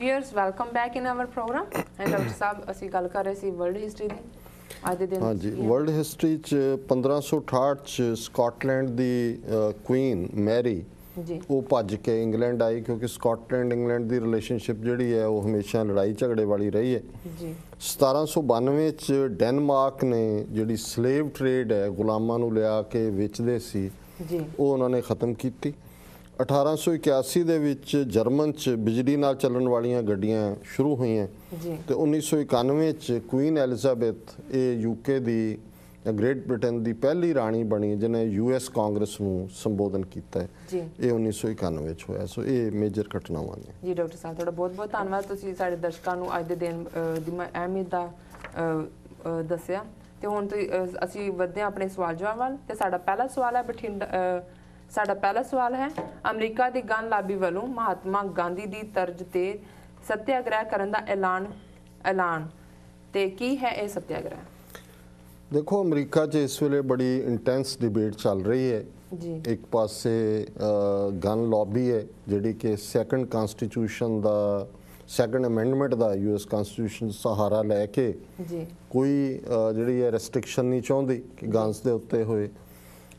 Viewers, welcome back in our program. And Dr. Saab, ਅਸੀਂ ਗੱਲ ਕਰ ਰਹੇ ਸੀ ਵਰਲਡ ਹਿਸਟਰੀ ਦੀ ਅੱਜ ਦੇ ਦਿਨ। ਹਾਂਜੀ, ਵਰਲਡ ਹਿਸਟਰੀ 'ਚ 1568 'ਚ ਸਕਾਟਲੈਂਡ ਦੀ ਕੁਈਨ ਮੈਰੀ ਜੀ ਉਹ ਭੱਜ ਕੇ ਇੰਗਲੈਂਡ ਆਈ, ਕਿਉਂਕਿ ਸਕਾਟਲੈਂਡ ਇੰਗਲੈਂਡ ਦੀ ਰਿਲੇਸ਼ਨਸ਼ਿਪ ਜਿਹੜੀ ਹੈ ਉਹ ਹਮੇਸ਼ਾ ਲੜਾਈ ਝਗੜੇ ਵਾਲੀ ਰਹੀ ਹੈ। ਜੀ 1792 ਚ ਡੈਨਮਾਰਕ ਨੇ ਜਿਹੜੀ ਸਲੇਵ ਟ੍ਰੇਡ ਹੈ, ਗੁਲਾਮਾਂ ਨੂੰ ਲਿਆ ਕੇ ਵੇਚਦੇ ਸੀ, ਜੀ ਉਹ ਉਹਨਾਂ ਨੇ ਖਤਮ ਕੀਤੀ। 1881 ਦੇ ਵਿੱਚ ਜਰਮਨ 'ਚ ਬਿਜਲੀ ਨਾਲ ਚੱਲਣ ਵਾਲੀਆਂ ਗੱਡੀਆਂ ਸ਼ੁਰੂ ਹੋਈਆਂ ਜੀ ਤੇ 1991 ਚ ਕੁਈਨ ਐਲਿਜ਼ਾਬੈਥ ਇਹ ਯੂਕੇ ਦੀ ਗ੍ਰੇਟ ਬ੍ਰਿਟੇਨ ਦੀ ਪਹਿਲੀ ਰਾਣੀ ਬਣੀ ਜਿਹਨੇ ਯੂਐਸ ਕਾਂਗਰਸ ਨੂੰ ਸੰਬੋਧਨ ਕੀਤਾ ਹੈ। ਜੀ ਇਹ 1991 ਚ ਹੋਇਆ। ਸੋ ਇਹ ਮੇਜਰ ਘਟਨਾਵਾਂ ਨੇ। ਜੀ ਡਾਕਟਰ ਸਾਹਿਬ, ਤੁਹਾਡਾ ਬਹੁਤ ਬਹੁਤ ਧੰਨਵਾਦ। ਤੁਸੀਂ ਸਾਡੇ ਦਰਸ਼ਕਾਂ ਨੂੰ ਅੱਜ ਦੇ ਦਿਨ ਦੀ ਅਹਿਮੀਅਤ ਦਾ ਦੱਸਿਆ। ਤੇ ਹੁਣ ਅਸੀਂ ਵਧਦੇ ਹਾਂ ਆਪਣੇ ਸਵਾਲ ਜਵਾਬ ਵੱਲ। ਤੇ ਸਾਡਾ ਪਹਿਲਾ ਸਵਾਲ ਹੈ ਸਾਡਾ ਪਹਿਲਾ ਸਵਾਲ ਹੈ, ਅਮਰੀਕਾ ਦੀ ਗਨ ਲਾਬੀ ਵੱਲੋਂ ਮਹਾਤਮਾ ਗਾਂਧੀ ਦੀ ਤਰਜ਼ ਤੇ ਸੱਤਿਆਗ੍ਰਹਿ ਕਰਨ ਦਾ ਐਲਾਨ ਤੇ ਕੀ ਹੈ ਇਹ ਸੱਤਿਆਗ੍ਰਹਿ? ਦੇਖੋ, ਅਮਰੀਕਾ 'ਚ ਇਸ ਵੇਲੇ ਬੜੀ ਇੰਟੈਂਸ ਡਿਬੇਟ ਚੱਲ ਰਹੀ ਹੈ। ਜੀ ਇੱਕ ਪਾਸੇ ਗਨ ਲੌਬੀ ਹੈ ਜਿਹੜੀ ਕਿ ਸੈਕੰਡ ਕਨਸਟੀਟਿਊਸ਼ਨ ਦਾ ਸੈਕੰਡ ਅਮੈਂਡਮੈਂਟ ਦਾ ਯੂਐਸ ਕਨਸਟੀਟਿਊਸ਼ਨ ਸਹਾਰਾ ਲੈ ਕੇ ਜੀ ਕੋਈ ਜਿਹੜੀ ਹੈ ਰੈਸਟ੍ਰਿਕਸ਼ਨ ਨਹੀਂ ਚਾਹੁੰਦੀ ਕਿ ਗਨਸ ਦੇ ਉੱਤੇ ਹੋਏ।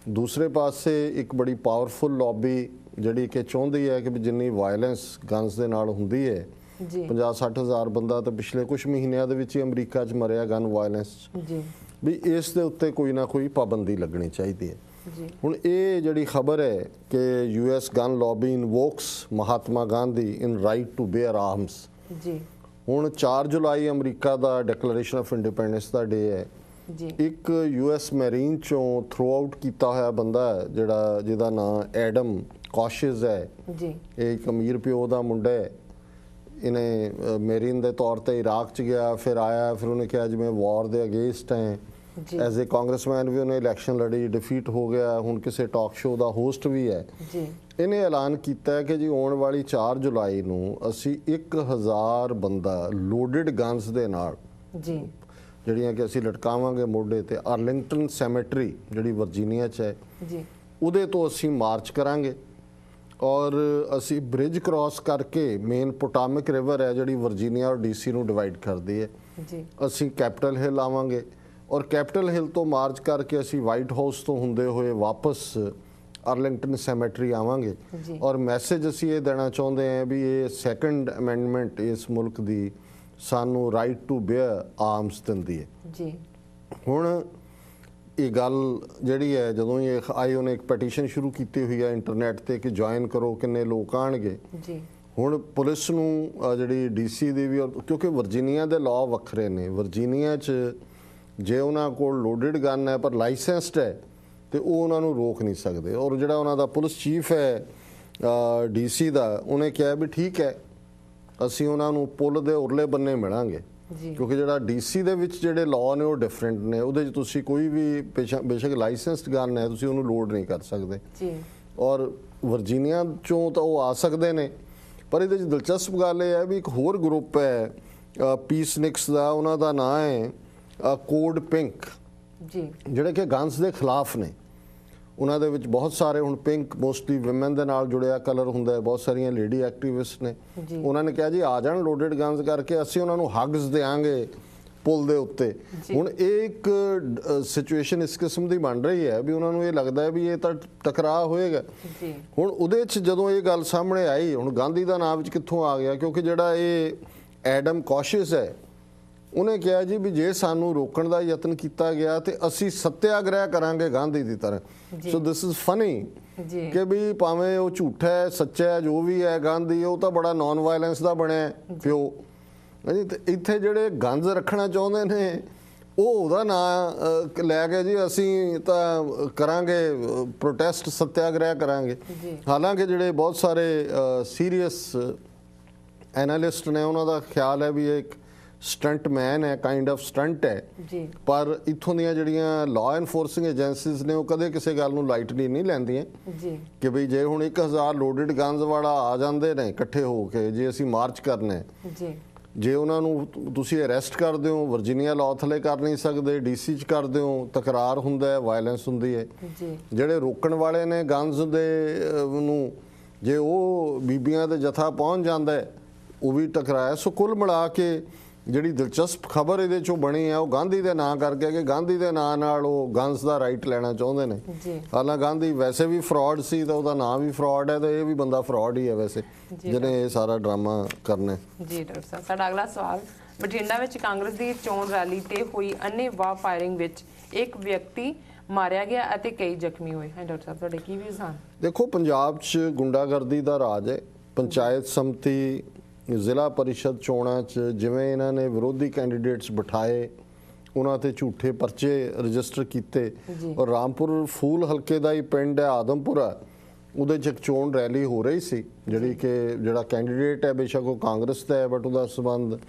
ਦੂਸਰੇ ਪਾਸੇ ਇੱਕ ਬੜੀ ਪਾਵਰਫੁਲ ਲੌਬੀ ਜਿਹੜੀ ਕਿ ਚਾਹੁੰਦੀ ਹੈ ਕਿ ਵੀ ਜਿੰਨੀ ਵਾਇਲੈਂਸ ਗਨਸ ਦੇ ਨਾਲ ਹੁੰਦੀ ਹੈ, ਜੀ 50-60 ਹਜ਼ਾਰ ਬੰਦਾ ਤਾਂ ਪਿਛਲੇ ਕੁਝ ਮਹੀਨਿਆਂ ਦੇ ਵਿੱਚ ਹੀ ਅਮਰੀਕਾ 'ਚ ਮਰਿਆ ਗਨ ਵਾਇਲੈਂਸ 'ਚ, ਜੀ ਵੀ ਇਸ ਦੇ ਉੱਤੇ ਕੋਈ ਨਾ ਕੋਈ ਪਾਬੰਦੀ ਲੱਗਣੀ ਚਾਹੀਦੀ ਹੈ। ਜੀ ਹੁਣ ਇਹ ਜਿਹੜੀ ਖਬਰ ਹੈ ਕਿ US gun lobby invokes Mahatma Gandhi in right to bear arms. ਜੀ ਹੁਣ 4 ਜੁਲਾਈ ਅਮਰੀਕਾ ਦਾ ਡੈਕਲੇਰੇਸ਼ਨ ਆਫ ਇੰਡੀਪੈਂਡੈਂਸ ਦਾ ਡੇ ਹੈ। ਜੀ ਇੱਕ ਯੂਐਸ ਮੈਰੀਨ ਚੋਂ ਥਰੂ ਆਊਟ ਕੀਤਾ ਹੋਇਆ ਬੰਦਾ ਹੈ ਜਿਹਦਾ ਨਾਮ ਐਡਮ ਕੌਸ਼ਿਸ ਹੈ। ਜੀ ਇਹ ਇੱਕ ਅਮੀਰ ਪਿਓ ਦਾ ਮੁੰਡਾ ਹੈ। ਇਹਨੇ ਮੈਰੀਨ ਦੇ ਤੌਰ ਤੇ ਇਰਾਕ 'ਚ ਗਿਆ, ਫਿਰ ਆਇਆ, ਫਿਰ ਉਹਨੇ ਕਿਹਾ ਜਿਵੇਂ ਵਾਰ ਦੇ ਅਗੇਂਸਟ ਹੈ। ਜੀ ਐਜ਼ ਏ ਕਾਂਗਰਸਮੈਨ ਵੀ ਉਹਨੇ ਇਲੈਕਸ਼ਨ ਲੜੀ, ਡਿਫੀਟ ਹੋ ਗਿਆ, ਹੁਣ ਕਿਸੇ ਟਾਕ ਸ਼ੋਅ ਦਾ ਹੋਸਟ ਵੀ ਹੈ। ਜੀ ਇਹਨੇ ਐਲਾਨ ਕੀਤਾ ਹੈ ਕਿ ਜੀ ਆਉਣ ਵਾਲੀ 4 ਜੁਲਾਈ ਨੂੰ ਅਸੀਂ 1000 ਬੰਦਾ ਲੋਡਡ ਗਨਸ ਦੇ ਨਾਲ ਜੀ ਜਿਹੜੀਆਂ ਕਿ ਅਸੀਂ ਲਟਕਾਵਾਂਗੇ ਮੋਢੇ ਤੇ ਆਰਲਿੰਗਟਨ ਸੈਮੇਟਰੀ ਜਿਹੜੀ ਵਰਜੀਨੀਆ 'ਚ ਹੈ, ਜੀ ਉਹਦੇ ਤੋਂ ਅਸੀਂ ਮਾਰਚ ਕਰਾਂਗੇ ਔਰ ਅਸੀਂ ਬ੍ਰਿਜ ਕ੍ਰਾਸ ਕਰਕੇ ਮੇਨ ਪੋਟਾਮਿਕ ਰਿਵਰ ਹੈ ਜਿਹੜੀ ਵਰਜੀਨੀਆ ਔਰ ਡੀਸੀ ਨੂੰ ਡਿਵਾਈਡ ਕਰਦੀ ਹੈ, ਜੀ ਅਸੀਂ ਕੈਪੀਟਲ ਹਿੱਲ ਆਵਾਂਗੇ ਔਰ ਕੈਪੀਟਲ ਹਿੱਲ ਤੋਂ ਮਾਰਚ ਕਰਕੇ ਅਸੀਂ ਵਾਈਟ ਹਾਊਸ ਤੋਂ ਹੁੰਦੇ ਹੋਏ ਵਾਪਸ ਆਰਲਿੰਗਟਨ ਸੈਮੇਟਰੀ ਆਵਾਂਗੇ। ਜੀ ਔਰ ਮੈਸੇਜ ਅਸੀਂ ਇਹ ਦੇਣਾ ਚਾਹੁੰਦੇ ਹਾਂ ਵੀ ਇਹ ਸੈਕੰਡ ਅਮੈਂਡਮੈਂਟ ਇਸ ਮੁਲਕ ਦੀ ਸਾਨੂੰ ਰਾਈਟ ਟੂ ਬੇਅਰ ਆਰਮਸ ਦਿੰਦੀ ਹੈ। ਜੀ ਹੁਣ ਇਹ ਗੱਲ ਜਿਹੜੀ ਹੈ ਜਦੋਂ ਹੀ ਆਈਓ ਨੇ ਇੱਕ ਪਟੀਸ਼ਨ ਸ਼ੁਰੂ ਕੀਤੀ ਹੋਈ ਹੈ ਇੰਟਰਨੈਟ ਤੇ ਕਿ ਜੁਆਇਨ ਕਰੋ, ਕਿੰਨੇ ਲੋਕ ਆਣਗੇ। ਜੀ ਹੁਣ ਪੁਲਿਸ ਨੂੰ ਜਿਹੜੀ ਡੀਸੀ ਦੀ ਵੀ, ਕਿਉਂਕਿ ਵਰਜੀਨੀਆ ਦੇ ਲਾਅ ਵੱਖਰੇ ਨੇ, ਵਰਜੀਨੀਆ 'ਚ ਜੇ ਉਹਨਾਂ ਕੋਲ ਲੋਡਡ ਗਨ ਹੈ ਪਰ ਲਾਇਸੈਂਸਡ ਹੈ ਤੇ ਉਹ ਉਹਨਾਂ ਨੂੰ ਰੋਕ ਨਹੀਂ ਸਕਦੇ। ਔਰ ਜਿਹੜਾ ਉਹਨਾਂ ਦਾ ਪੁਲਿਸ ਚੀਫ ਹੈ ਡੀਸੀ ਦਾ, ਉਹਨੇ ਕਿਹਾ ਵੀ ਠੀਕ ਹੈ ਅਸੀਂ ਉਹਨਾਂ ਨੂੰ ਪੁਲ ਦੇ ਉਰਲੇ ਬੰਨੇ ਮਿਲਾਂਗੇ, ਜੀ ਕਿਉਂਕਿ ਜਿਹੜਾ ਡੀਸੀ ਦੇ ਵਿੱਚ ਜਿਹੜੇ ਲਾਅ ਨੇ ਉਹ ਡਿਫਰੈਂਟ ਨੇ। ਉਹਦੇ 'ਚ ਤੁਸੀਂ ਕੋਈ ਵੀ ਬੇਸ਼ੱਕ ਲਾਇਸੈਂਸਡ ਗਨ ਹੈ ਤੁਸੀਂ ਉਹਨੂੰ ਲੋਡ ਨਹੀਂ ਕਰ ਸਕਦੇ। ਜੀ ਔਰ ਵਰਜੀਨੀਆ 'ਚੋਂ ਤਾਂ ਉਹ ਆ ਸਕਦੇ ਨੇ, ਪਰ ਇਹਦੇ 'ਚ ਦਿਲਚਸਪ ਗੱਲ ਇਹ ਹੈ ਵੀ ਇੱਕ ਹੋਰ ਗਰੁੱਪ ਹੈ ਪੀਸਨਿਕਸ ਦਾ, ਉਹਨਾਂ ਦਾ ਨਾਂ ਹੈ ਕੋਡ ਪਿੰਕ, ਜੀ ਜਿਹੜੇ ਕਿ ਗਨਸ ਦੇ ਖਿਲਾਫ ਨੇ। ਉਹਨਾਂ ਦੇ ਵਿੱਚ ਬਹੁਤ ਸਾਰੇ, ਹੁਣ ਪਿੰਕ ਮੋਸਟਲੀ ਵਿਮਨ ਦੇ ਨਾਲ ਜੁੜਿਆ ਕਲਰ ਹੁੰਦਾ ਹੈ, ਬਹੁਤ ਸਾਰੀਆਂ ਲੇਡੀ ਐਕਟਿਵਿਸਟ ਨੇ। ਜੀ ਉਹਨਾਂ ਨੇ ਕਿਹਾ ਜੀ ਆ ਜਾਣ ਲੋਡਡ ਗਨਸ ਕਰਕੇ, ਅਸੀਂ ਉਹਨਾਂ ਨੂੰ ਹੱਗਸ ਦੇਾਂਗੇ ਪੁਲ ਦੇ ਉੱਤੇ। ਹੁਣ ਇਹ ਇੱਕ ਸਿਚੁਏਸ਼ਨ ਇਸ ਕਿਸਮ ਦੀ ਬਣ ਰਹੀ ਹੈ ਵੀ ਉਹਨਾਂ ਨੂੰ ਇਹ ਲੱਗਦਾ ਹੈ ਵੀ ਇਹ ਤਾਂ ਟਕਰਾਅ ਹੋਏਗਾ। ਜੀ ਹੁਣ ਉਹਦੇ 'ਚ ਜਦੋਂ ਇਹ ਗੱਲ ਸਾਹਮਣੇ ਆਈ, ਹੁਣ ਗਾਂਧੀ ਦਾ ਨਾਮ ਵਿੱਚ ਕਿੱਥੋਂ ਆ ਗਿਆ? ਕਿਉਂਕਿ ਜਿਹੜਾ ਇਹ ਐਡਮ ਕੌਸ਼ਿਸ ਹੈ ਉਹਨੇ ਕਿਹਾ ਜੀ ਵੀ ਜੇ ਸਾਨੂੰ ਰੋਕਣ ਦਾ ਯਤਨ ਕੀਤਾ ਗਿਆ ਤੇ ਅਸੀਂ ਸੱਤਿਆਗ੍ਰਹਿ ਕਰਾਂਗੇ ਗਾਂਧੀ ਦੀ ਤਰ੍ਹਾਂ। ਸੋ ਦਿਸ ਇਜ਼ ਫਨੀ ਜੀ ਕਿ ਵੀ ਭਾਵੇਂ ਉਹ ਝੂਠਾ ਹੈ ਸੱਚਾ ਹੈ ਜੋ ਵੀ ਹੈ, ਗਾਂਧੀ ਉਹ ਤਾਂ ਬੜਾ ਨਾਨ ਵਾਇਲੈਂਸ ਦਾ ਬਣਿਆ ਪਿਓ। ਤੇ ਇੱਥੇ ਜਿਹੜੇ ਗਨਜ਼ ਰੱਖਣਾ ਚਾਹੁੰਦੇ ਨੇ ਉਹ ਉਹਦਾ ਨਾਂ ਲੈ ਕੇ ਜੀ ਅਸੀਂ ਤਾਂ ਕਰਾਂਗੇ ਪ੍ਰੋਟੈਸਟ, ਸੱਤਿਆਗ੍ਰਹਿ ਕਰਾਂਗੇ। ਹਾਲਾਂਕਿ ਜਿਹੜੇ ਬਹੁਤ ਸਾਰੇ ਸੀਰੀਅਸ ਐਨਾਲਿਸਟ ਨੇ ਉਹਨਾਂ ਦਾ ਖਿਆਲ ਹੈ ਵੀ ਇਹ ਇੱਕ ਸਟੰਟ ਮੈਨ ਹੈ, ਕਾਈਂਡ ਆਫ ਸਟੰਟ ਹੈ। ਜੀ ਪਰ ਇੱਥੋਂ ਦੀਆਂ ਜਿਹੜੀਆਂ ਲਾਅ ਐਨਫੋਰਸਿੰਗ ਏਜੰਸੀਜ਼ ਨੇ ਉਹ ਕਦੇ ਕਿਸੇ ਗੱਲ ਨੂੰ ਲਾਈਟਲੀ ਨਹੀਂ ਲੈਂਦੀਆਂ ਜੀ ਕਿ ਬਈ ਜੇ ਹੁਣ 1000 ਲੋਡਡ ਗਨਜ਼ ਵਾਲਾ ਆ ਜਾਂਦੇ ਨੇ ਇਕੱਠੇ ਹੋ ਕੇ, ਜੇ ਅਸੀਂ ਮਾਰਚ ਕਰਨਾ ਹੈ, ਜੀ ਜੇ ਉਹਨਾਂ ਨੂੰ ਤੁਸੀਂ ਅਰੈਸਟ ਕਰਦੇ ਹੋ, ਵਰਜੀਨੀਆ ਲਾਅ ਥੱਲੇ ਕਰ ਨਹੀਂ ਸਕਦੇ, ਡੀਸੀ 'ਚ ਕਰਦੇ ਹੋ, ਤਕਰਾਰ ਹੁੰਦਾ ਹੈ, ਵਾਇਲੈਂਸ ਹੁੰਦੀ ਹੈ। ਜੀ ਜਿਹੜੇ ਰੋਕਣ ਵਾਲੇ ਨੇ ਗਨਜ਼ ਦੇ ਨੂੰ, ਜੇ ਉਹ ਬੀਬੀਆਂ ਦੇ ਜਥਾ ਪਹੁੰਚ ਜਾਂਦਾ ਹੈ ਉਹ ਵੀ ਟਕਰਾਇਆ। ਸੋ ਕੁੱਲ ਮਿਲਾ ਕੇ ਜਿਹੜੀ ਦਿਲਚਸਪ ਖਬਰ ਇਹਦੇ ਚੋਂ ਬਣੀ ਹੈ ਉਹ ਗਾਂਧੀ ਦੇ ਨਾਂ ਕਰਕੇ, ਕਿ ਗਾਂਧੀ ਦੇ ਨਾਂ ਨਾਲ ਉਹ ਗਨਸ ਦਾ ਰਾਈਟ ਲੈਣਾ ਚਾਹੁੰਦੇ ਨੇ। ਹਾਲਾਂਕਿ ਗਾਂਧੀ ਵੈਸੇ ਵੀ ਫਰਾਡ ਸੀ ਤਾਂ ਉਹਦਾ ਨਾਂ ਵੀ ਫਰਾਡ ਹੈ, ਤੇ ਇਹ ਵੀ ਬੰਦਾ ਫਰਾਡ ਹੀ ਹੈ ਵੈਸੇ, ਜਿਹਨੇ ਇਹ ਸਾਰਾ ਡਰਾਮਾ ਕਰਨਾ। ਜੀ ਡਾਕਟਰ ਸਾਹਿਬ, ਸਾਡਾ ਅਗਲਾ ਸਵਾਲ, ਬਠਿੰਡਾ ਵਿੱਚ ਕਾਂਗਰਸ ਦੀ ਚੋਣ ਰੈਲੀ ਤੇ ਹੋਈ ਅੰਨ੍ਹੇਵਾਹ ਫਾਇਰਿੰਗ ਵਿੱਚ ਇੱਕ ਵਿਅਕਤੀ ਮਾਰਿਆ ਗਿਆ ਅਤੇ ਕਈ ਜ਼ਖਮੀ ਹੋਏ। ਹਾਂ ਡਾਕਟਰ ਸਾਹਿਬ, ਤੁਹਾਡੇ ਕੀ ਵਿਊਜ਼ ਹਨ? ਦੇਖੋ, ਪੰਜਾਬ 'ਚ ਗੁੰਡਾਗਰਦੀ ਦਾ ਰਾਜ ਹੈ। ਪੰਚਾਇਤ ਸਮਿਤੀ, ਜ਼ਿਲ੍ਹਾ ਪਰਿਸ਼ਦ ਚੋਣਾਂ 'ਚ ਜਿਵੇਂ ਇਹਨਾਂ ਨੇ ਵਿਰੋਧੀ ਕੈਂਡੀਡੇਟਸ ਬਿਠਾਏ, ਉਹਨਾਂ ਤੇ ਝੂਠੇ ਪਰਚੇ ਰਜਿਸਟਰ ਕੀਤੇ, ਔਰ ਰਾਮਪੁਰ ਫੂਲ ਹਲਕੇ ਦਾ ਹੀ ਪਿੰਡ ਹੈ ਆਦਮਪੁਰਾ, ਉਹਦੇ 'ਚ ਇੱਕ ਚੋਣ ਰੈਲੀ ਹੋ ਰਹੀ ਸੀ, ਜਿਹੜਾ ਕੈਂਡੀਡੇਟ ਹੈ ਬੇਸ਼ੱਕ ਉਹ ਕਾਂਗਰਸ ਦਾ ਹੈ, ਬਟ ਉਹਦਾ ਸੰਬੰਧ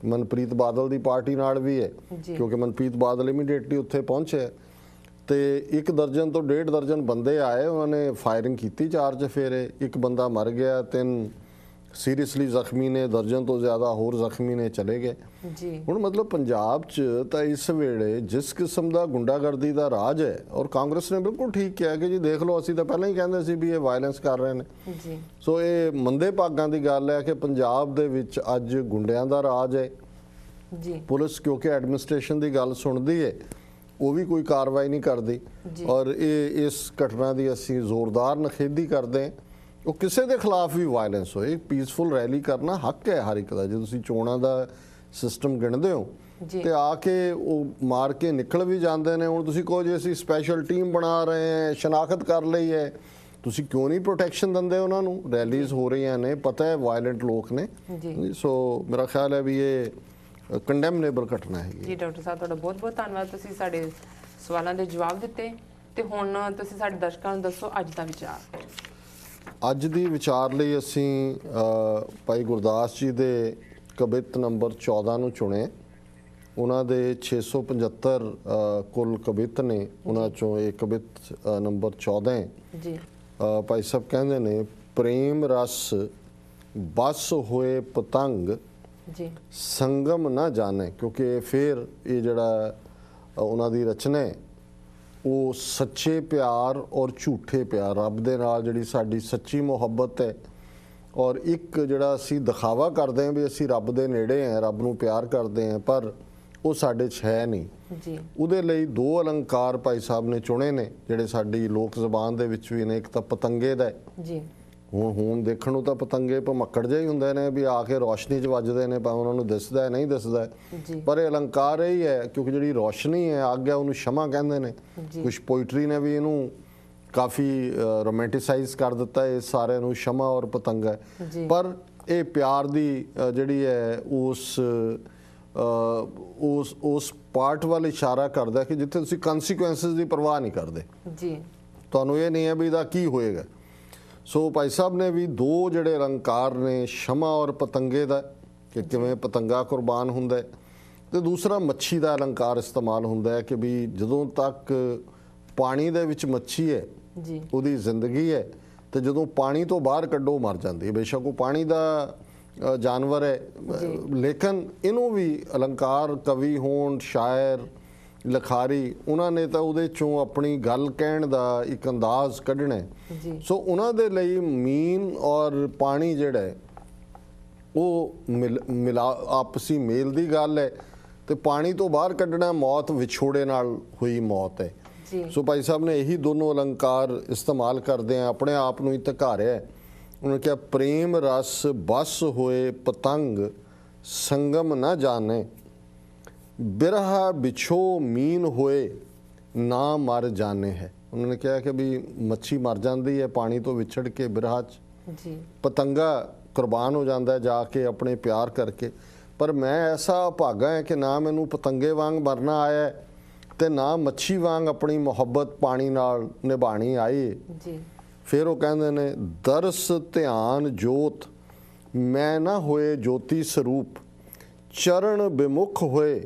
ਮਨਪ੍ਰੀਤ ਬਾਦਲ ਦੀ ਪਾਰਟੀ ਨਾਲ ਵੀ ਹੈ, ਕਿਉਂਕਿ ਮਨਪ੍ਰੀਤ ਬਾਦਲ ਇਮੀਡੀਏਟਲੀ ਉੱਥੇ ਪਹੁੰਚੇ ਤੇ 1 ਦਰਜਨ ਤੋਂ 1.5 ਦਰਜਨ ਬੰਦੇ ਆਏ, ਉਹਨਾਂ ਨੇ ਫਾਇਰਿੰਗ ਕੀਤੀ 4 ਚਫੇਰੇ, ਇੱਕ ਬੰਦਾ ਮਰ ਗਿਆ, 3 ਸੀਰੀਅਸਲੀ ਜ਼ਖਮੀ ਨੇ, ਦਰਜਨ ਤੋਂ ਜ਼ਿਆਦਾ ਹੋਰ ਜ਼ਖਮੀ ਨੇ, ਚਲੇ ਗਏ। ਹੁਣ ਮਤਲਬ ਪੰਜਾਬ 'ਚ ਤਾਂ ਇਸ ਵੇਲੇ ਜਿਸ ਕਿਸਮ ਦਾ ਗੁੰਡਾਗਰਦੀ ਦਾ ਰਾਜ ਹੈ, ਔਰ ਕਾਂਗਰਸ ਨੇ ਬਿਲਕੁਲ ਠੀਕ ਕਿਹਾ ਕਿ ਜੀ ਦੇਖ ਲਓ, ਅਸੀਂ ਤਾਂ ਪਹਿਲਾਂ ਹੀ ਕਹਿੰਦੇ ਸੀ ਵੀ ਇਹ ਵਾਇਲੈਂਸ ਕਰ ਰਹੇ ਨੇ। ਸੋ ਇਹ ਮੰਦੇ ਭਾਗਾਂ ਦੀ ਗੱਲ ਹੈ ਕਿ ਪੰਜਾਬ ਦੇ ਵਿੱਚ ਅੱਜ ਗੁੰਡਿਆਂ ਦਾ ਰਾਜ ਹੈ। ਪੁਲਿਸ ਕਿਉਂਕਿ ਐਡਮਿਨਿਸਟ੍ਰੇਸ਼ਨ ਦੀ ਗੱਲ ਸੁਣਦੀ ਹੈ, ਉਹ ਵੀ ਕੋਈ ਕਾਰਵਾਈ ਨਹੀਂ ਕਰਦੀ, ਔਰ ਇਸ ਘਟਨਾ ਦੀ ਅਸੀਂ ਜ਼ੋਰਦਾਰ ਨਿਖੇਧੀ ਕਰਦੇ ਹਾਂ। ਉਹ ਕਿਸੇ ਦੇ ਖਿਲਾਫ ਵੀ ਵਾਇਲੈਂਸ ਹੋਏ, ਪੀਸਫੁਲ ਰੈਲੀ ਕਰਨਾ ਹੱਕ ਹੈ ਹਰ ਇੱਕ ਦਾ। ਜੇ ਤੁਸੀਂ ਚੋਣਾਂ ਦਾ ਸਿਸਟਮ ਗਿਣਦੇ ਹੋ ਤੇ ਆ ਕੇ ਉਹ ਮਾਰ ਕੇ ਨਿਕਲ ਵੀ ਜਾਂਦੇ ਨੇ। ਹੁਣ ਤੁਸੀਂ ਕਹੋ ਜੀ ਅਸੀਂ ਸਪੈਸ਼ਲ ਟੀਮ ਬਣਾ ਰਹੇ ਹਾਂ, ਸ਼ਨਾਖਤ ਕਰ ਲਈ ਹੈ, ਤੁਸੀਂ ਕਿਉਂ ਨਹੀਂ ਪ੍ਰੋਟੈਕਸ਼ਨ ਦਿੰਦੇ ਉਹਨਾਂ ਨੂੰ? ਰੈਲੀਜ਼ ਹੋ ਰਹੀਆਂ ਨੇ, ਪਤਾ ਹੈ ਵਾਇਲੈਂਟ ਲੋਕ ਨੇ। ਸੋ ਮੇਰਾ ਖਿਆਲ ਹੈ ਵੀ ਇਹ ਕੰਡੈਮਨੇਬਲ ਘਟਨਾ ਹੈਗੀ। ਜੀ ਡਾਕਟਰ ਸਾਹਿਬ, ਤੁਹਾਡਾ ਬਹੁਤ ਬਹੁਤ ਧੰਨਵਾਦ, ਤੁਸੀਂ ਸਾਡੇ ਸਵਾਲਾਂ ਦੇ ਜਵਾਬ ਦਿੱਤੇ। ਤੇ ਹੁਣ ਤੁਸੀਂ ਸਾਡੇ ਦਰਸ਼ਕਾਂ ਨੂੰ ਦੱਸੋ ਅੱਜ ਦਾ ਵਿਚਾਰ। ਅੱਜ ਦੀ ਵਿਚਾਰ ਲਈ ਅਸੀਂ ਭਾਈ ਗੁਰਦਾਸ ਜੀ ਦੇ ਕਵਿਤ ਨੰਬਰ 14 ਨੂੰ ਚੁਣੇ। ਉਹਨਾਂ ਦੇ 675 ਕੁੱਲ ਕਵਿਤ ਨੇ, ਉਹਨਾਂ ਚੋਂ ਇਹ ਕਵਿਤ ਨੰਬਰ 14 ਹੈ। ਭਾਈ ਸਾਹਿਬ ਕਹਿੰਦੇ ਨੇ, ਪ੍ਰੇਮ ਰਸ ਬਸ ਹੋਏ ਪਤੰਗ ਸੰਗਮ ਨਾ ਜਾਣੇ, ਕਿਉਂਕਿ ਫਿਰ ਇਹ ਜਿਹੜਾ ਉਹਨਾਂ ਦੀ ਰਚਨਾ ਹੈ ਉਹ ਸੱਚੇ ਪਿਆਰ ਔਰ ਝੂਠੇ ਪਿਆਰ, ਰੱਬ ਦੇ ਨਾਲ ਜਿਹੜੀ ਸਾਡੀ ਸੱਚੀ ਮੁਹੱਬਤ ਹੈ, ਔਰ ਇੱਕ ਜਿਹੜਾ ਅਸੀਂ ਦਿਖਾਵਾ ਕਰਦੇ ਹਾਂ ਵੀ ਅਸੀਂ ਰੱਬ ਦੇ ਨੇੜੇ ਹਾਂ, ਰੱਬ ਨੂੰ ਪਿਆਰ ਕਰਦੇ ਹਾਂ, ਪਰ ਉਹ ਸਾਡੇ 'ਚ ਹੈ ਨਹੀਂ। ਉਹਦੇ ਲਈ 2 ਅਲੰਕਾਰ ਭਾਈ ਸਾਹਿਬ ਨੇ ਚੁਣੇ ਨੇ, ਜਿਹੜੇ ਸਾਡੀ ਲੋਕ ਜ਼ਬਾਨ ਦੇ ਵਿੱਚ ਵੀ ਨੇ। ਇੱਕ ਤਾਂ ਪਤੰਗੇ ਦਾ ਹੈ। ਹੁਣ ਦੇਖਣ ਨੂੰ ਤਾਂ ਪਤੰਗੇ ਭਮੱਕੜ ਜਿਹੇ ਹੀ ਹੁੰਦੇ ਨੇ, ਵੀ ਆ ਕੇ ਰੋਸ਼ਨੀ 'ਚ ਵੱਜਦੇ ਨੇ, ਭਾਵੇਂ ਉਹਨਾਂ ਨੂੰ ਦਿਸਦਾ ਨਹੀਂ ਦਿਸਦਾ, ਪਰ ਇਹ ਅਲੰਕਾਰ ਇਹ ਹੈ ਕਿਉਂਕਿ ਜਿਹੜੀ ਰੋਸ਼ਨੀ ਹੈ, ਅੱਗ ਹੈ, ਉਹਨੂੰ ਸ਼ਮਾ ਕਹਿੰਦੇ ਨੇ। ਕੁਝ ਪੋਇਟਰੀ ਨੇ ਵੀ ਇਹਨੂੰ ਕਾਫੀ ਰੋਮੈਂਟਿਸਾਈਜ਼ ਕਰ ਦਿੱਤਾ ਹੈ ਸਾਰਿਆਂ ਨੂੰ, ਸ਼ਮਾ ਔਰ ਪਤੰਗਾ। ਪਰ ਇਹ ਪਿਆਰ ਦੀ ਜਿਹੜੀ ਹੈ ਉਸ ਪਾਰਟ ਵੱਲ ਇਸ਼ਾਰਾ ਕਰਦਾ ਕਿ ਜਿੱਥੇ ਤੁਸੀਂ ਕਨਸੀਕੁਐਂਸਿਸ ਦੀ ਪਰਵਾਹ ਨਹੀਂ ਕਰਦੇ, ਤੁਹਾਨੂੰ ਇਹ ਨਹੀਂ ਹੈ ਵੀ ਇਹਦਾ ਕੀ ਹੋਏਗਾ। ਸੋ ਭਾਈ ਸਾਹਿਬ ਨੇ ਵੀ 2 ਜਿਹੜੇ ਅਲੰਕਾਰ ਨੇ, ਸ਼ਮਾ ਔਰ ਪਤੰਗੇ ਦਾ, ਕਿ ਕਿਵੇਂ ਪਤੰਗਾ ਕੁਰਬਾਨ ਹੁੰਦਾ ਹੈ, ਤੇ ਦੂਸਰਾ ਮੱਛੀ ਦਾ ਅਲੰਕਾਰ ਇਸਤੇਮਾਲ ਹੁੰਦਾ ਹੈ ਕਿ ਵੀ ਜਦੋਂ ਤੱਕ ਪਾਣੀ ਦੇ ਵਿੱਚ ਮੱਛੀ ਹੈ ਉਹਦੀ ਜ਼ਿੰਦਗੀ ਹੈ, ਤੇ ਜਦੋਂ ਪਾਣੀ ਤੋਂ ਬਾਹਰ ਕੱਢੋ ਮਰ ਜਾਂਦੀ ਹੈ। ਬੇਸ਼ੱਕ ਉਹ ਪਾਣੀ ਦਾ ਜਾਨਵਰ ਹੈ, ਲੇਕਿਨ ਇਹਨੂੰ ਵੀ ਅਲੰਕਾਰ ਕਵੀ ਹੋਣ, ਸ਼ਾਇਰ, ਲਿਖਾਰੀ, ਉਹਨਾਂ ਨੇ ਤਾਂ ਉਹਦੇ ਚੋਂ ਆਪਣੀ ਗੱਲ ਕਹਿਣ ਦਾ ਇੱਕ ਅੰਦਾਜ਼ ਕੱਢਣਾ ਹੈ। ਸੋ ਉਹਨਾਂ ਦੇ ਲਈ ਮੀਨ ਔਰ ਪਾਣੀ ਜਿਹੜਾ ਹੈ ਉਹ ਆਪਸੀ ਮੇਲ ਦੀ ਗੱਲ ਹੈ, ਤੇ ਪਾਣੀ ਤੋਂ ਬਾਹਰ ਕੱਢਣਾ ਮੌਤ ਵਿਛੋੜੇ ਨਾਲ ਹੋਈ ਮੌਤ ਹੈ। ਸੋ ਭਾਈ ਸਾਹਿਬ ਨੇ ਇਹੀ ਦੋਨੋਂ ਅਲੰਕਾਰ ਇਸਤੇਮਾਲ ਕਰਦੇ ਆ ਆਪਣੇ ਆਪ ਨੂੰ ਹੀ ਧਾਰਿਆ। ਉਹਨਾਂ ਕਿਹਾ, ਪ੍ਰੇਮ ਰਸ ਬਸ ਹੋਏ ਪਤੰਗ ਸੰਗਮ ਨਾ ਜਾਣੇ, ਬਿਰਹਾ ਬਿਛੋ ਮੀਨ ਹੋਏ ਨਾ ਮਰ ਜਾਣੇ ਹੈ। ਉਹਨਾਂ ਨੇ ਕਿਹਾ ਕਿ ਵੀ ਮੱਛੀ ਮਰ ਜਾਂਦੀ ਹੈ ਪਾਣੀ ਤੋਂ ਵਿਛੜ ਕੇ ਬਿਰਹਾ 'ਚ, ਪਤੰਗਾ ਕੁਰਬਾਨ ਹੋ ਜਾਂਦਾ ਜਾ ਕੇ ਆਪਣੇ ਪਿਆਰ ਕਰਕੇ, ਪਰ ਮੈਂ ਐਸਾ ਭਾਗਾ ਹੈ ਕਿ ਨਾ ਮੈਨੂੰ ਪਤੰਗੇ ਵਾਂਗ ਮਰਨਾ ਆਇਆ ਤੇ ਨਾ ਮੱਛੀ ਵਾਂਗ ਆਪਣੀ ਮੁਹੱਬਤ ਪਾਣੀ ਨਾਲ ਨਿਭਾਣੀ ਆਈ। ਫਿਰ ਉਹ ਕਹਿੰਦੇ ਨੇ, ਦਰਸ ਧਿਆਨ ਜੋਤ ਮੈਂ ਨਾ ਹੋਏ ਜੋਤੀ ਸਰੂਪ, ਚਰਨ ਬਿਮੁਖ ਹੋਏ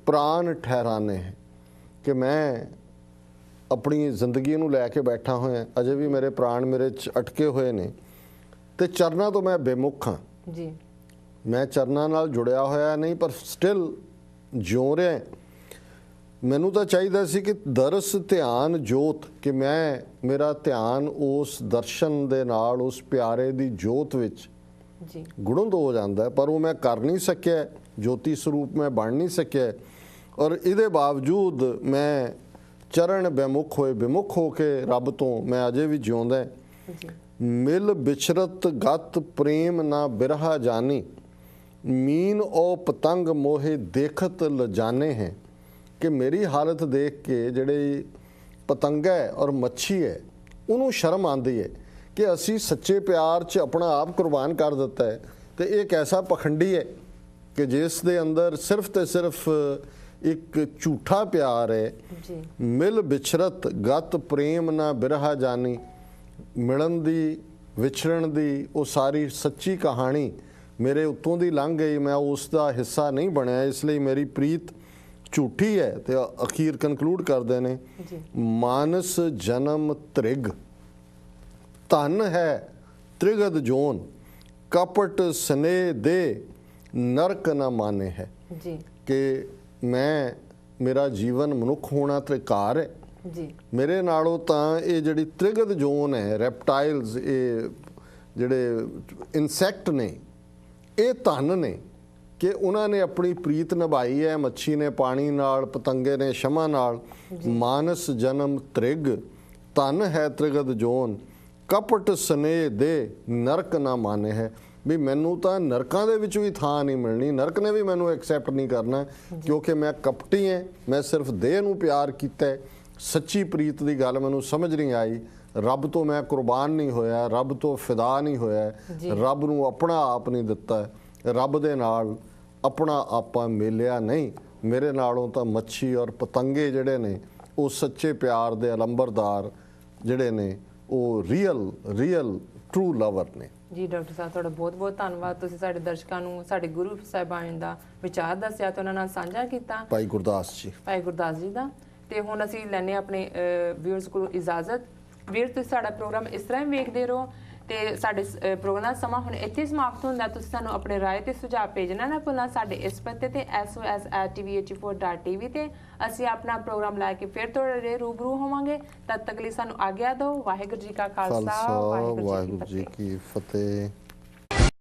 ਪ੍ਰਾਨ ਠਹਿਰਾਨੇ ਹੈ, ਕਿ ਮੈਂ ਆਪਣੀ ਜ਼ਿੰਦਗੀ ਨੂੰ ਲੈ ਕੇ ਬੈਠਾ ਹੋਇਆ, ਅਜੇ ਵੀ ਮੇਰੇ ਪ੍ਰਾਣ ਮੇਰੇ 'ਚ ਅਟਕੇ ਹੋਏ ਨੇ, ਤੇ ਚਰਨਾਂ ਤੋਂ ਮੈਂ ਬੇਮੁਖ ਹਾਂ। ਮੈਂ ਚਰਨਾਂ ਨਾਲ ਜੁੜਿਆ ਹੋਇਆ ਨਹੀਂ, ਪਰ ਸਟਿਲ ਜਿਉਂ ਰਿਹਾ। ਮੈਨੂੰ ਤਾਂ ਚਾਹੀਦਾ ਸੀ ਕਿ ਦਰਸ ਧਿਆਨ ਜੋਤ, ਕਿ ਮੇਰਾ ਧਿਆਨ ਉਸ ਦਰਸ਼ਨ ਦੇ ਨਾਲ, ਉਸ ਪਿਆਰੇ ਦੀ ਜੋਤ ਵਿੱਚ ਜੀ ਗੁਣਤ ਹੋ ਜਾਂਦਾ ਹੈ, ਪਰ ਉਹ ਮੈਂ ਕਰ ਨਹੀਂ ਸਕਿਆ, ਜੋਤੀ ਸਰੂਪ ਮੈਂ ਬਣ ਨਹੀਂ ਸਕਿਆ। ਔਰ ਇਹਦੇ ਬਾਵਜੂਦ ਮੈਂ ਚਰਨ ਵਿਮੁਖ ਹੋ ਕੇ ਰੱਬ ਤੋਂ ਮੈਂ ਅਜੇ ਵੀ ਜਿਉਂਦਾ। ਜੀ ਮਿਲ ਬਿਛਰਤ ਗਤ ਪ੍ਰੇਮ ਨਾ ਬਿਰਹਾ ਜਾਨੀ, ਮੀਨ ਉਹ ਪਤੰਗ ਮੋਹੇ ਦੇਖਤ ਲਜਾਨੇ ਹੈ। ਕਿ ਮੇਰੀ ਹਾਲਤ ਦੇਖ ਕੇ ਜਿਹੜੇ ਪਤੰਗਾ ਹੈ ਔਰ ਮੱਛੀ ਹੈ ਉਹਨੂੰ ਸ਼ਰਮ ਆਉਂਦੀ ਹੈ ਕਿ ਅਸੀਂ ਸੱਚੇ ਪਿਆਰ 'ਚ ਆਪਣਾ ਆਪ ਕੁਰਬਾਨ ਕਰ ਦਿੱਤਾ ਹੈ, ਤੇ ਇਹ ਇੱਕ ਐਸਾ ਪਖੰਡੀ ਹੈ ਕਿ ਜਿਸ ਦੇ ਅੰਦਰ ਸਿਰਫ ਤੇ ਸਿਰਫ ਇੱਕ ਝੂਠਾ ਪਿਆਰ ਹੈ। ਜੀ ਮਿਲ ਬਿਛਰਤ ਗਤ ਪ੍ਰੇਮ ਨਾ ਬਿਰਹਾ ਜਾਨੀ, ਮਿਲਣ ਦੀ ਵਿਛੜਨ ਦੀ ਉਹ ਸਾਰੀ ਸੱਚੀ ਕਹਾਣੀ ਮੇਰੇ ਉੱਤੋਂ ਦੀ ਲੰਘ ਗਈ, ਮੈਂ ਉਸ ਦਾ ਹਿੱਸਾ ਨਹੀਂ ਬਣਿਆ, ਇਸ ਲਈ ਮੇਰੀ ਪ੍ਰੀਤ ਝੂਠੀ ਹੈ। ਤੇ ਅਖੀਰ ਕਨਕਲੂਡ ਕਰਦੇ ਨੇ, ਜੀ ਮਾਨਸ ਜਨਮ ਤ੍ਰਿਗ, ਧਨ ਹੈ ਤ੍ਰਿਗਦ ਜੋਨ, ਕਪਟ ਸਨੇਹ ਦੇ ਨਰਕ ਨਾ ਮਾਨੇ ਹੈ। ਜੀ ਕਿ ਮੇਰਾ ਜੀਵਨ ਮਨੁੱਖ ਹੋਣਾ ਤ੍ਰਿਕਾਰ ਹੈ। ਜੀ ਮੇਰੇ ਨਾਲੋਂ ਤਾਂ ਇਹ ਜਿਹੜੀ ਤ੍ਰਿਗਦ ਜੋਨ ਹੈ, ਰੈਪਟਾਈਲਸ, ਇਹ ਜਿਹੜੇ ਇਨਸੈਕਟ ਨੇ, ਇਹ ਧਨ ਨੇ ਕਿ ਉਹਨਾਂ ਨੇ ਆਪਣੀ ਪ੍ਰੀਤ ਨਿਭਾਈ ਹੈ। ਮੱਛੀ ਨੇ ਪਾਣੀ ਨਾਲ, ਪਤੰਗੇ ਨੇ ਸ਼ਮਾ ਨਾਲ। ਮਾਨਸ ਜਨਮ ਤ੍ਰਿਗ, ਧਨ ਹੈ ਤ੍ਰਿਗਦ ਜੋਨ, ਕਪਟ ਸਨੇਹ ਦੇ ਨਰਕ ਨਾ ਮਾਨੇ ਹੈ। ਵੀ ਮੈਨੂੰ ਤਾਂ ਨਰਕਾਂ ਦੇ ਵਿੱਚ ਵੀ ਥਾਂ ਨਹੀਂ ਮਿਲਣੀ, ਨਰਕ ਨੇ ਵੀ ਮੈਨੂੰ ਐਕਸੈਪਟ ਨਹੀਂ ਕਰਨਾ, ਕਿਉਂਕਿ ਮੈਂ ਕਪਟੀ ਹਾਂ, ਮੈਂ ਸਿਰਫ ਦੇਹ ਨੂੰ ਪਿਆਰ ਕੀਤਾ ਹੈ। ਸੱਚੀ ਪ੍ਰੀਤ ਦੀ ਗੱਲ ਮੈਨੂੰ ਸਮਝ ਨਹੀਂ ਆਈ, ਰੱਬ ਤੋਂ ਮੈਂ ਕੁਰਬਾਨ ਨਹੀਂ ਹੋਇਆ, ਰੱਬ ਤੋਂ ਫਿਦਾ ਨਹੀਂ ਹੋਇਆ, ਰੱਬ ਨੂੰ ਆਪਣਾ ਆਪ ਨਹੀਂ ਦਿੱਤਾ, ਰੱਬ ਦੇ ਨਾਲ ਆਪਣਾ ਆਪਾ ਮਿਲਿਆ ਨਹੀਂ। ਮੇਰੇ ਨਾਲੋਂ ਤਾਂ ਮੱਛੀ ਔਰ ਪਤੰਗੇ ਜਿਹੜੇ ਨੇ ਉਹ ਸੱਚੇ ਪਿਆਰ ਦੇ ਅਲੰਬਰਦਾਰ ਜਿਹੜੇ ਨੇ, ਉਹ ਰੀਅਲ ਟਰੂ ਲਵਰ ਨੇ। ਜੀ ਡਾਕਟਰ ਸਾਹਿਬ, ਤੁਹਾਡਾ ਬਹੁਤ ਬਹੁਤ ਧੰਨਵਾਦ। ਤੁਸੀਂ ਸਾਡੇ ਦਰਸ਼ਕਾਂ ਨੂੰ ਸਾਡੇ ਗੁਰੂ ਸਾਹਿਬਾਨ ਦਾ ਵਿਚਾਰ ਦੱਸਿਆ ਤੇ ਉਹਨਾਂ ਨਾਲ ਸਾਂਝਾ ਕੀਤਾ, ਭਾਈ ਗੁਰਦਾਸ ਜੀ ਦਾ। ਤੇ ਹੁਣ ਅਸੀਂ ਲੈਣੇ ਆਪਣੇ ਵਿਊਅਰਸ ਕੋਲੋਂ ਇਜਾਜ਼ਤ। ਵੀਰ, ਤੁਸੀਂ ਸਾਡਾ ਪ੍ਰੋਗਰਾਮ ਇਸ ਤਰ੍ਹਾਂ ਹੀ ਵੇਖਦੇ ਰਹੋ ਤੇ ਸਾਡੇ ਪ੍ਰੋਗਰਾਮ ਦਾ ਸਮਾਂ ਹੁਣ ਇੱਥੇ ਸਮਾਪਤ ਹੁੰਦਾ। ਤੁਸੀਂ ਸਾਨੂੰ ਆਪਣੇ ਰਾਏ ਤੇ ਸੁਝਾਅ ਭੇਜਣਾ ਨਾ ਭੁੱਲਣਾ ਸਾਡੇ ਇਸ ਪਤੇ ਤੇ sos@tv84.tv ਤੇ। ਅਸੀਂ ਆਪਣਾ ਪ੍ਰੋਗਰਾਮ ਲੈ ਕੇ ਫਿਰ ਤੁਹਾਡੇ ਰੂਬਰੂ ਹੋਵਾਂਗੇ। ਤਦ ਤੱਕ ਲਈ ਸਾਨੂੰ ਆਗਿਆ ਦਿਓ। ਵਾਹਿਗੁਰੂ ਜੀ ਕਾ ਖਾਲਸਾ, ਵਾਹਿਗੁਰੂ ਜੀ ਕੀ ਫਤਿਹ।